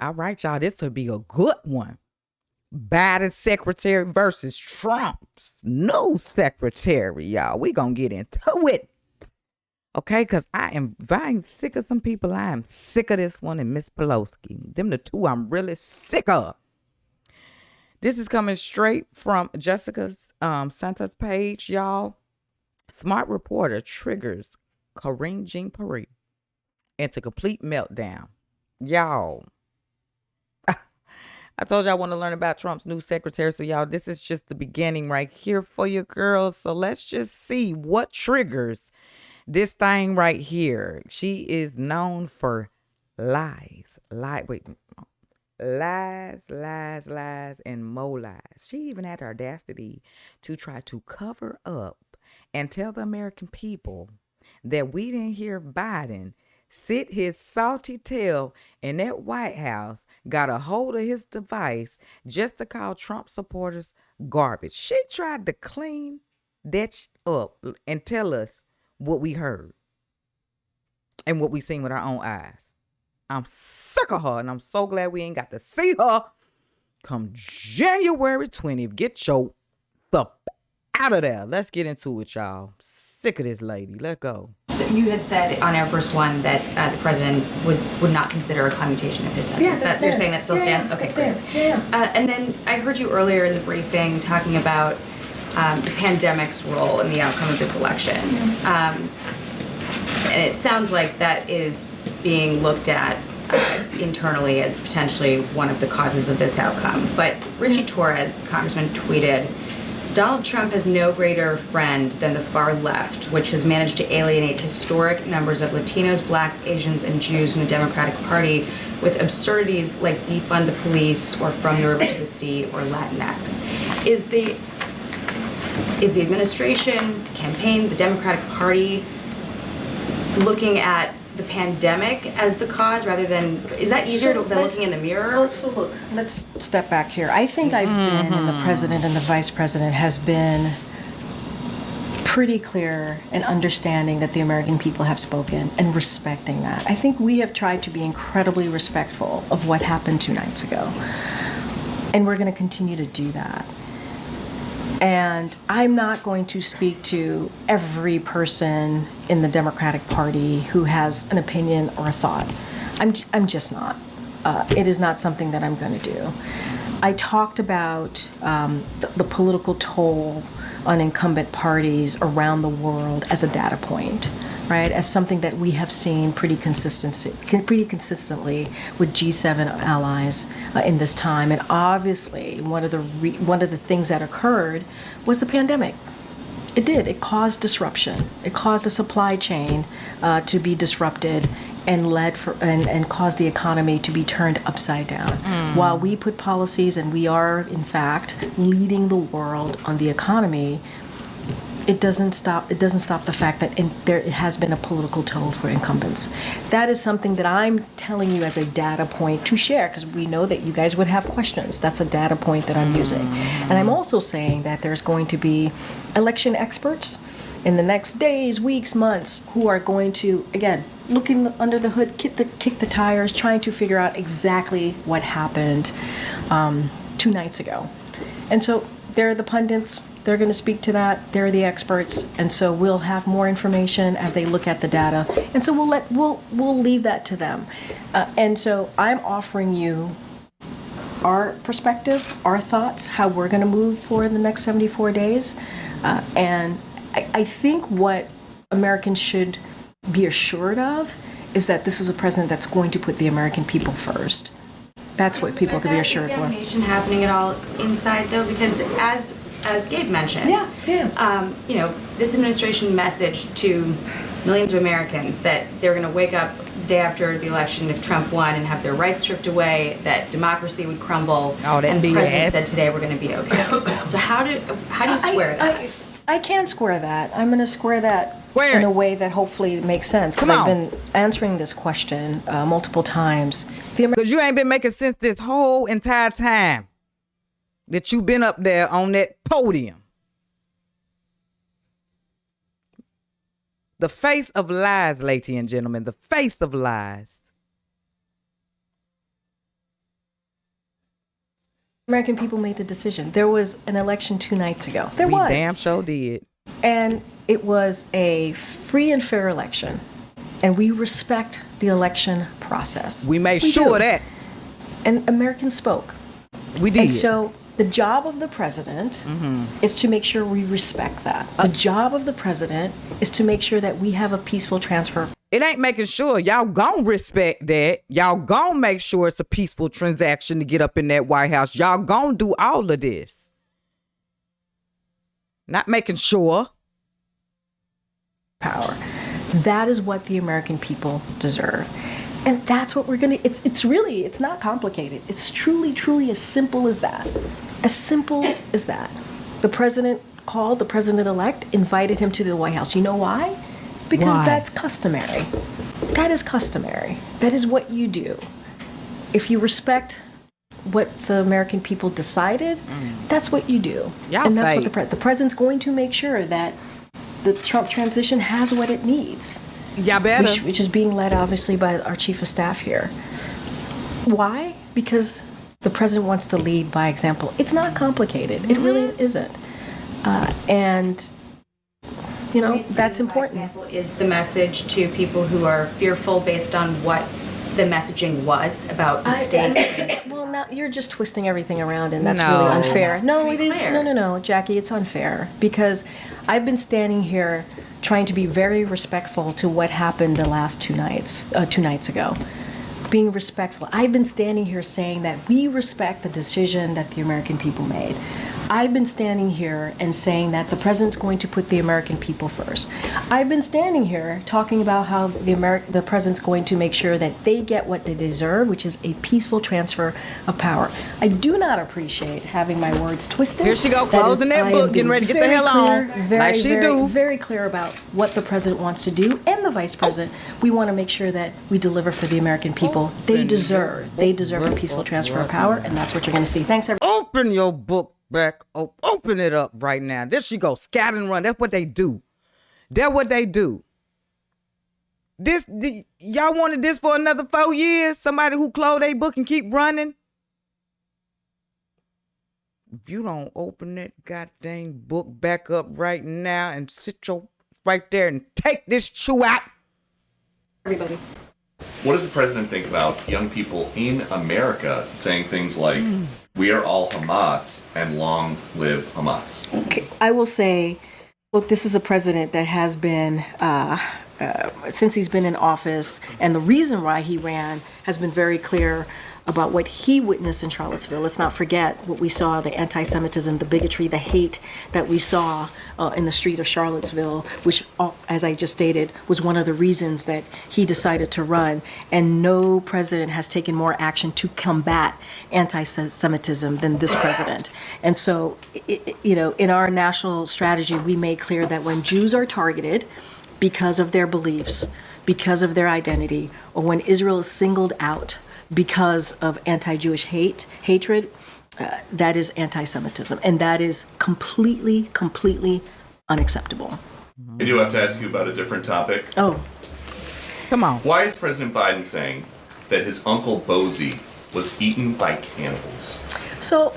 All right, y'all. This will be a good one. Biden secretary versus Trump's new secretary, y'all. We gonna get into it. Okay, because if I ain't sick of some people, I am sick of this one and Miss Pelosi. Them the two I'm really sick of. This is coming straight from Jessica's Santa's page, y'all. Smart reporter triggers Karine Jean-Pierre into complete meltdown. Y'all, I told you I want to learn about Trump's new secretary. So, y'all, this is just the beginning right here for you girls. So let's just see what triggers this thing right here. She is known for lies, and more lies. She even had the audacity to try to cover up and tell the American people that we didn't hear Biden sit his salty tail in that White House, got a hold of his device just to call Trump supporters garbage. She tried to clean that up and tell us what we heard and what we seen with our own eyes. I'm sick of her, and I'm so glad we ain't got to see her come January 20th. Get your stuff out of there. Let's get into it, y'all. Sick of this lady. Let's go. So you had said on Outburst 1 that the president would not consider a commutation of his sentence. Yeah, you're saying that still stands? Okay, great. Yeah. And then I heard you earlier in the briefing talking about the pandemic's role in the outcome of this election. And it sounds like that is being looked at internally as potentially one of the causes of this outcome. But Richie Torres, the congressman, tweeted, Donald Trump has no greater friend than the far left, which has managed to alienate historic numbers of Latinos, blacks, Asians, and Jews from the Democratic Party with absurdities like defund the police or from the river to the sea or Latinx. Is the administration, the campaign, the Democratic Party looking at the pandemic as the cause rather than, is that easier than looking in the mirror? So look, let's step back here. I think I've been, and the president and the vice president has been pretty clear in understanding that the American people have spoken and respecting that. I think we have tried to be incredibly respectful of what happened 2 nights ago. And we're going to continue to do that. And I'm not going to speak to every person in the Democratic Party who has an opinion or a thought. I'm just not. It is not something that I'm going to do. I talked about the political toll on incumbent parties around the world as a data point, right? As something that we have seen pretty consistently with G7 allies in this time. And obviously, one of the things that occurred was the pandemic. It did. It caused disruption. It caused the supply chain to be disrupted and caused the economy to be turned upside down. While we put policies, and we are in fact leading the world on the economy, it doesn't stop the fact that there has been a political toll for incumbents. That is something that I'm telling you as a data point to share, because we know that you guys would have questions. That's a data point that I'm using. And I'm also saying that there's going to be election experts in the next days, weeks, months, who are going to, again, looking under the hood, kick the tires, trying to figure out exactly what happened 2 nights ago. And so they're the pundits. They're going to speak to that. They're the experts, and so we'll have more information as they look at the data. And so we'll leave that to them. And so I'm offering you our perspective, our thoughts, how we're going to move forward in the next 74 days. And I think what Americans should be assured of is that this is a president that's going to put the American people first. That's what people can be assured for. Is examination happening at all inside, though? Because as Gabe mentioned, this administration messaged to millions of Americans that they're going to wake up the day after the election if Trump won and have their rights stripped away, that democracy would crumble, and the president said today we're going to be okay. So how do you square that? I can't square that. I'm going to square that in a way that hopefully makes sense, because I've been answering this question multiple times. Because you ain't been making sense this whole entire time that you've been up there on that podium. The face of lies, ladies and gentlemen, the face of lies. American people made the decision. There was an election 2 nights ago. There We was. damn sure did. And it was a free and fair election. And we respect the election process. We made sure do. that. And Americans spoke. We did. And so the job of the president is to make sure we respect that. The job of the president is to make sure that we have a peaceful transfer. It ain't making sure. Y'all gonna respect that. Y'all gonna make sure it's a peaceful transaction to get up in that White House. Y'all gonna do all of this. Not making sure. Power. That is what the American people deserve. And that's what we're going to, it's not complicated. It's truly as simple as that. As simple as that. The president called the president-elect, invited him to the White House. You know why? Because Why? that's customary. That is customary. That is what you do. If you respect what the American people decided, that's what you do. Y'all and that's fake. what the president's going to make sure that the Trump transition has what it needs. Y'all better. Which is being led obviously by our chief of staff here. Why? Because the president wants to lead by example. It's not complicated. It really isn't. And you know, that's important. Example is the message to people who are fearful based on what the messaging was about the stakes. Well, now you're just twisting everything around, and that's No. really unfair. No, To it be is. clear. No, Jackie, it's unfair because I've been standing here trying to be very respectful to what happened the last 2 nights ago. Being respectful. I've been standing here saying that we respect the decision that the American people made. I've been standing here and saying that the president's going to put the American people first. I've been standing here talking about how the president's going to make sure that they get what they deserve, which is a peaceful transfer of power. I do not appreciate having my words twisted. Here she go, That closing that I book, am getting ready to get the very hell on, clear, like she do. Very clear about what the president wants to do and the vice president. We want to make sure that we deliver for the American people. They deserve a peaceful transfer of power, and that's what you're going to see. Thanks, everybody. Open your book back. Open it up right now. There she go. Scatter and run. That's what they do. That's what they do. Y'all wanted this for another 4 years? Somebody who close their book and keep running? If you don't open that goddamn book back up right now and sit your right there and take this chew out. Everybody. What does the president think about young people in America saying things like, we are all Hamas and long live Hamas? Okay, I will say, look, this is a president that has been, since he's been in office, and the reason why he ran has been very clear about what he witnessed in Charlottesville. Let's not forget what we saw, the anti-Semitism, the bigotry, the hate that we saw in the street of Charlottesville, which, as I just stated, was one of the reasons that he decided to run. And no president has taken more action to combat anti-Semitism than this president. And so, in our national strategy, we made clear that when Jews are targeted because of their beliefs, because of their identity, or when Israel is singled out because of anti-Jewish hatred, that is anti-Semitism, and that is completely unacceptable. I do have to ask you about a different topic. Oh, Come on. Why is President Biden saying that his uncle Bozie was eaten by cannibals? so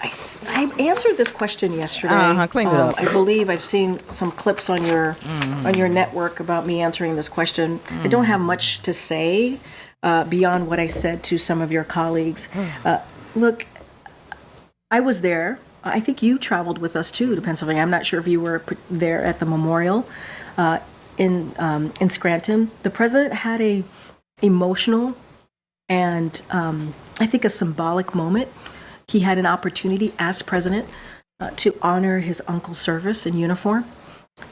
I answered this question yesterday. Clean it up. I believe I've seen some clips on your network about me answering this question. I don't have much to say beyond what I said to some of your colleagues. Look, I was there. I think you traveled with us too to Pennsylvania. I'm not sure if you were there at the memorial in Scranton. The president had a emotional and I think a symbolic moment. He had an opportunity as president to honor his uncle's service in uniform.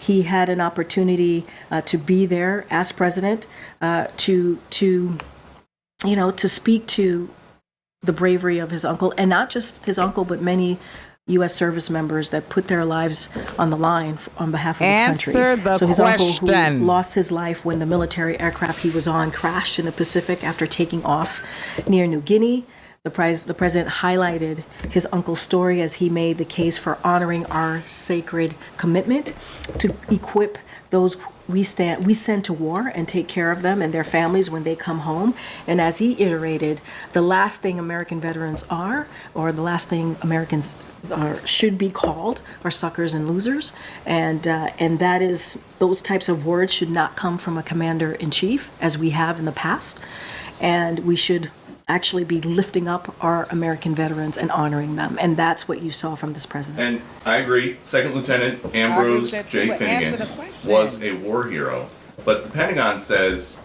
He had an opportunity to be there as president to speak to the bravery of his uncle, and not just his uncle, but many U.S. service members that put their lives on the line on behalf of his country. Answer the so his uncle, question. who lost his life when the military aircraft he was on crashed in the Pacific after taking off near New Guinea. The president highlighted his uncle's story as he made the case for honoring our sacred commitment to equip those we send to war and take care of them and their families when they come home. And as he iterated, the last thing American veterans are, or the last thing Americans should be called, are suckers and losers. And that is, those types of words should not come from a commander-in-chief, as we have in the past. And we should actually be lifting up our American veterans and honoring them. And that's what you saw from this president. And I agree, Second Lieutenant Ambrose J. Finnegan was a war hero. But the Pentagon says,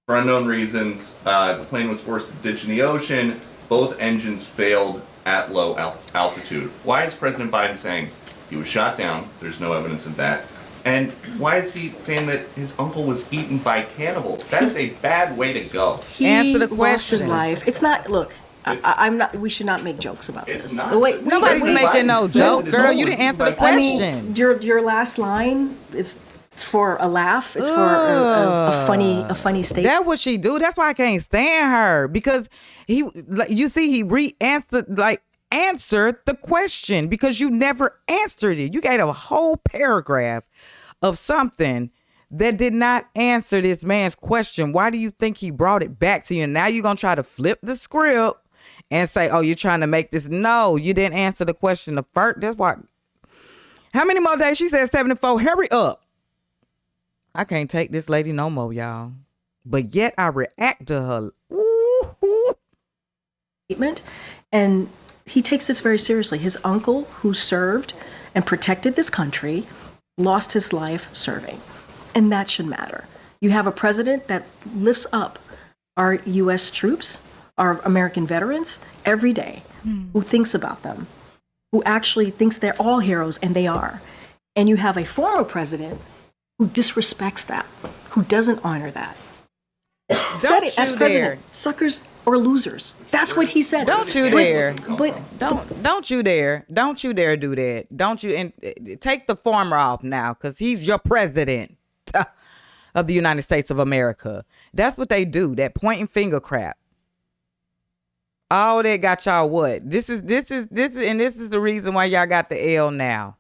for unknown reasons, the plane was forced to ditch in the ocean. Both engines failed at low altitude. Why is President Biden saying he was shot down? There's no evidence of that. And why is he saying that his uncle was eaten by cannibals? That is a bad way to go. Answer the Lost his question. life. It's not. Look, I'm not. We should not make jokes about It's this. not. Wait, Nobody's President making Biden no said joke, his girl. uncle You was didn't eaten answer by the cannibals. question. your last line is it's for a laugh. It's for a funny statement. That's what she do. That's why I can't stand her, because answered the question, because you never answered it. You gave a whole paragraph of something that did not answer this man's question. Why do you think he brought it back to you? And now you're going to try to flip the script and say, oh, you're trying to make this. No, you didn't answer the question the first. That's why. How many more days? She said 74. Hurry up. I can't take this lady no more, y'all. But yet I react to her. Ooh. Statement, and he takes this very seriously. His uncle, who served and protected this country, lost his life serving, and that should matter. You have a president that lifts up our U.S. troops, our American veterans, every day, who thinks about them, who actually thinks they're all heroes, and they are. And you have a former president who disrespects that, who doesn't honor that. Said it as president, suckers or losers. That's what he said. Don't you dare. But Don't you dare. Don't you dare do that. Don't you. And take the former off now, because he's your president of the United States of America. That's what they do. That pointing finger crap. All that got y'all what? This is the reason why y'all got the L now.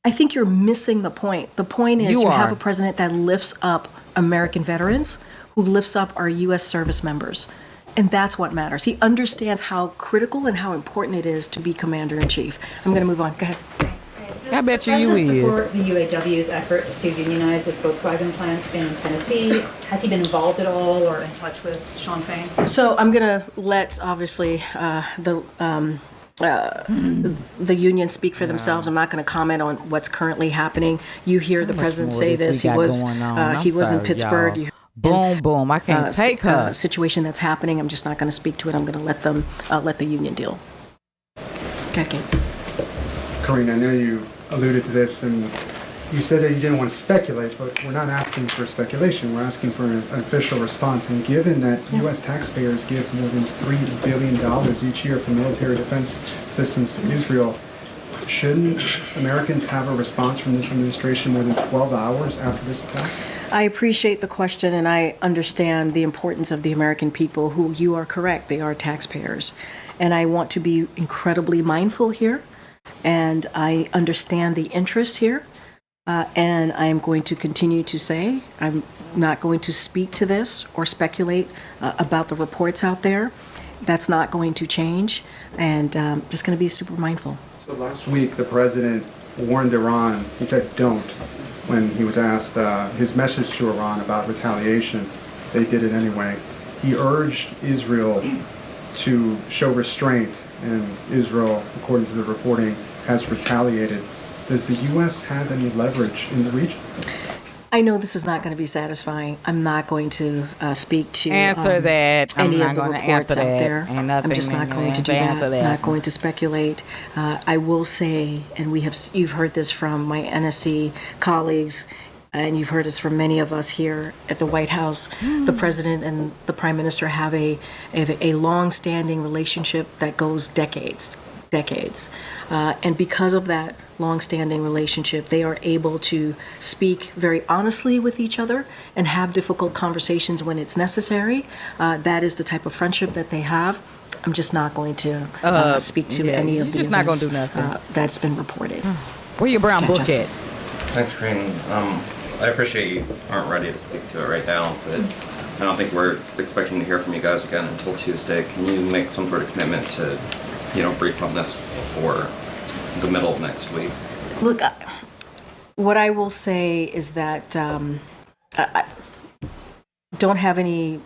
I think you're missing the point. The point is you have are. a president that lifts up American veterans, who lifts up our U.S. service members. And that's what matters. He understands how critical and how important it is to be commander-in-chief. I'm going to move on. Go ahead. I bet you Does the is. support the UAW's efforts to unionize this Volkswagen plant in Tennessee? Has he been involved at all or in touch with Sean Fang? So I'm going to let, obviously, the union speak for themselves. I'm not going to comment on what's currently happening. You hear the president more say of this this. we He got was going on? he I'm was in sorry, Pittsburgh. y'all. Boom, boom. I can't take her. Situation that's happening. I'm just not going to speak to it. I'm going to let them let the union deal. Okay, Kate. Karine, I know you alluded to this, and you said that you didn't want to speculate, but we're not asking for speculation. We're asking for an official response. And given that U.S. taxpayers give more than $3 billion each year for military defense systems to Israel, shouldn't Americans have a response from this administration more than 12 hours after this attack? I appreciate the question, and I understand the importance of the American people, who, you are correct, they are taxpayers. And I want to be incredibly mindful here, and I understand the interest here. And I am going to continue to say, I'm not going to speak to this or speculate about the reports out there. That's not going to change, and just going to be super mindful. So last week, the president warned Iran. He said, don't, when he was asked his message to Iran about retaliation. They did it anyway. He urged Israel to show restraint, and Israel, according to the reporting, has retaliated. Does the U.S. have any leverage in the region? I know this is not going to be satisfying. I'm not going to speak to Answer that. I'm any not of the gonna reports answer out that. there. Ain't nothing I'm just not to going to do answer that. that. Not going to speculate. I will say, and you've heard this from my NSC colleagues, and you've heard this from many of us here at the White House. The president and the prime minister have a long-standing relationship that goes decades. decades. And because of that long-standing relationship, they are able to speak very honestly with each other and have difficult conversations when it's necessary. That is the type of friendship that they have. I'm just not going to speak to any of the just not gonna events do nothing. that's been reported. Where your brown book Justin. at? Thanks, Karine. I appreciate you aren't ready to speak to it right now, but I don't think we're expecting to hear from you guys again until Tuesday. Can you make some sort of commitment to, brief on this for the middle of next week? Look, what I will say is that I don't have any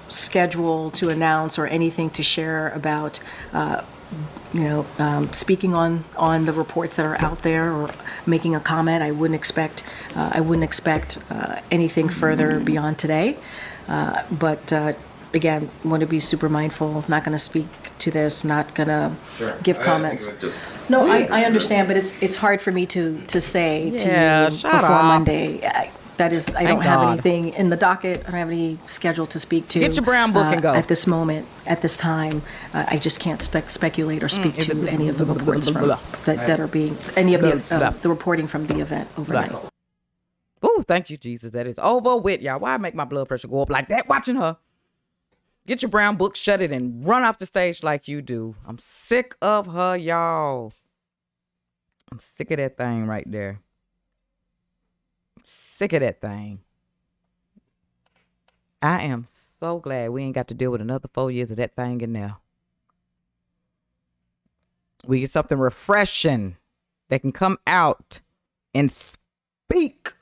schedule to announce or anything to share about, speaking on the reports that are out there or making a comment. I wouldn't expect anything further beyond today. But again, want to be super mindful. Not going to speak to this. Not going to give comments. No, I understand, but it's hard for me to say to you before Monday. That is, I don't have anything in the docket. I don't have any schedule to speak to. Get your brown book and go. At this moment, at this time, I just can't speculate or speak to any of the reports that are being, any of the reporting from the event overnight. Oh, thank you, Jesus. That is over with, y'all. Why make my blood pressure go up like that watching her? Get your brown book, shut it, and run off the stage like you do. I'm sick of her, y'all. I'm sick of that thing right there. Sick of that thing. I am so glad we ain't got to deal with another 4 years of that thing in there. We get something refreshing that can come out and speak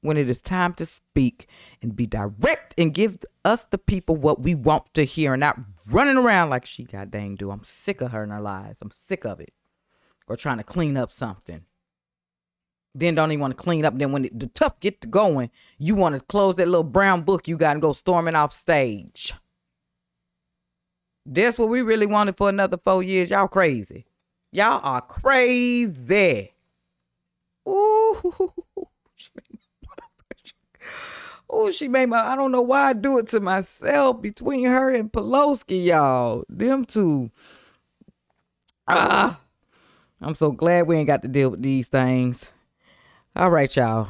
when it is time to speak and be direct and give us the people what we want to hear and not running around like she got dang do. I'm sick of her and her lies. I'm sick of it. Or trying to clean up something. Then don't even want to clean up. Then when the tough get to going, you want to close that little brown book you got and go storming off stage. That's what we really wanted for another 4 years. Y'all crazy. Y'all are crazy. Ooh. Oh, she made my, I don't know why I do it to myself between her and Pelosi, y'all. Them two. I'm so glad we ain't got to deal with these things. All right, y'all.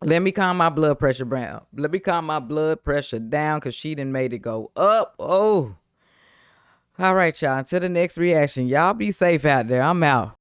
Let me calm my blood pressure down. Let me calm my blood pressure down because she done made it go up. Oh. All right, y'all. Until the next reaction. Y'all be safe out there. I'm out.